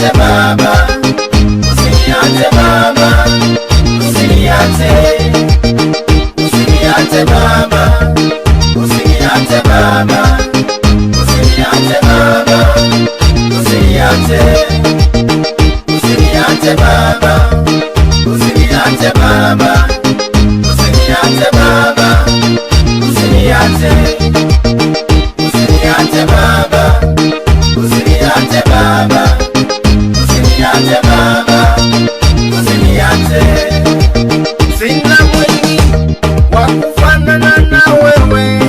usiniache baba, usiniache baba, usiniache, usiniache baba, usiniache baba, usiniache baba, usiniache, usiniache baba, usiniache baba, usiniache baba, usiniache, usiniache baba, usiniache baba, usiniache baba, usiniache. Sina mwingine wa kufanana na wewe,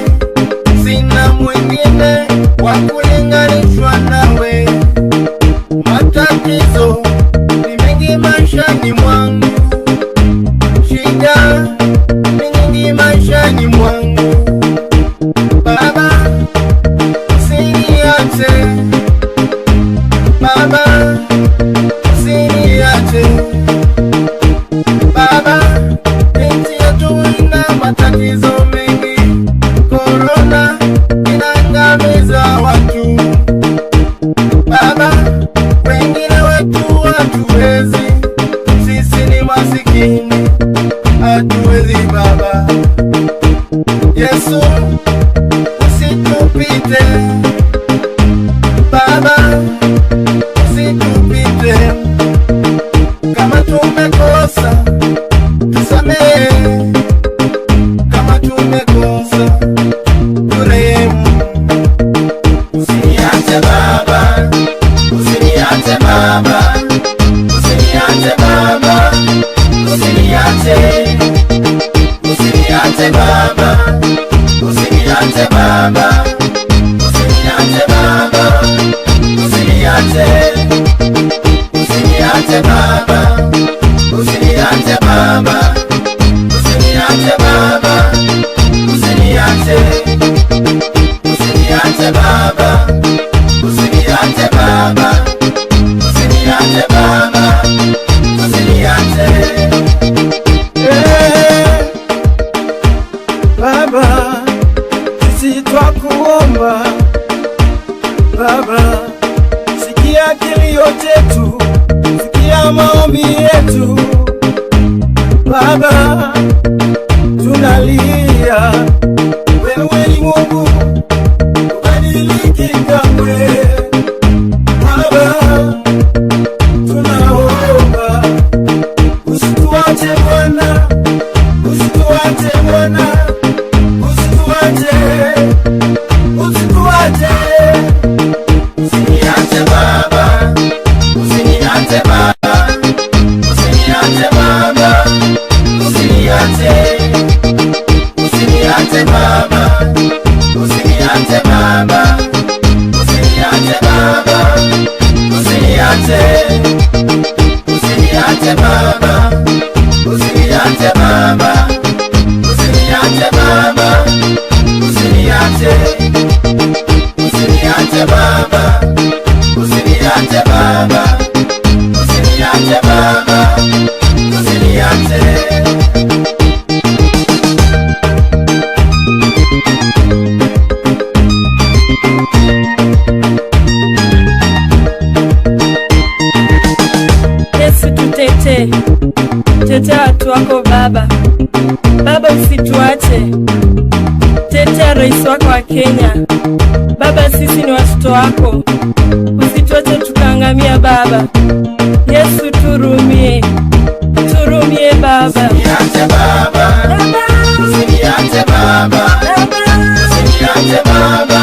sina mwingine wa kulinganishwa nawe. Matatizo ni mengi maishani mwangu, shida ni nyingi maishani mwangu. Baba, usiniache baba, usiniache baba. Nchi yetu ina matatizo mengi, korona inaangamiza watu. Baba, wengine wetu hatuwezi, sisi ni masikini, hatuwezi baba. Yesu, usitupite baba, usitupite. Kama tumekosa tusamehe, kama tumekosa turehemu. Usiniache baba, usiniache baba, usiniache baba, usiniache, usiniache baba, usiniache baba, usiniache baba, usiniache, usiniache baba, usiniache baba, usiniache baba, usiniache, usiniache baba, usiniache baba, usiniache baba, usiniache. Baba, sisi twakuomba baba, sikia kilio chetu, sikia maombi yetu baba, tunalia. Wewe ni Mungu, ubadiliki kamwe baba, tunaomba usituache Bwana, usituache Bwana, usituache, usituache. Usiniache baba, usiniache baba, usiniache baba, usiniache, usiniache baba, usiniache baba, usiniache baba, usiniache, usiniache baba, usiniache baba, usiniache baba, usiniache, usiniache baba, usiniache baba, usiniache baba, usiniache. Yesu tutete, tetea watu wako baba, baba usituache. Tetea rais wako wa Kenya baba, sisi ni watoto wako, usituache tukaangamia baba. Yesu turumie, turumie baba. Usiniache baba, usiniache baba, usiniache baba,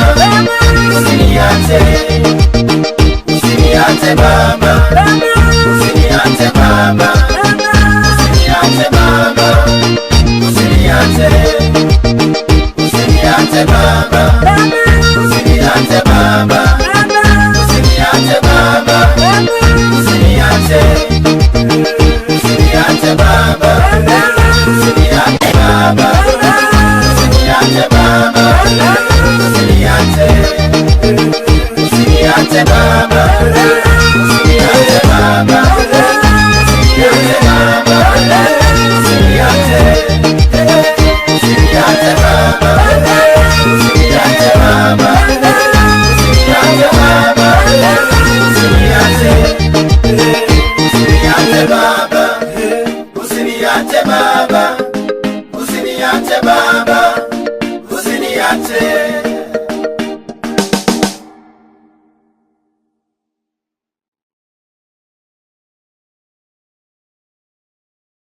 usiniache, usiniache baba, usiniache baba, usiniache baba, usiniache, usiniache baba, usiniache baba, usiniache baba, usiniache, usiniache baba, usiniache baba, usiniache baba, usiniache, usiniache baba, usiniache baba, usiniache baba, usiniache, usiniache baba, usiniache baba, usiniache baba, usiniache. baba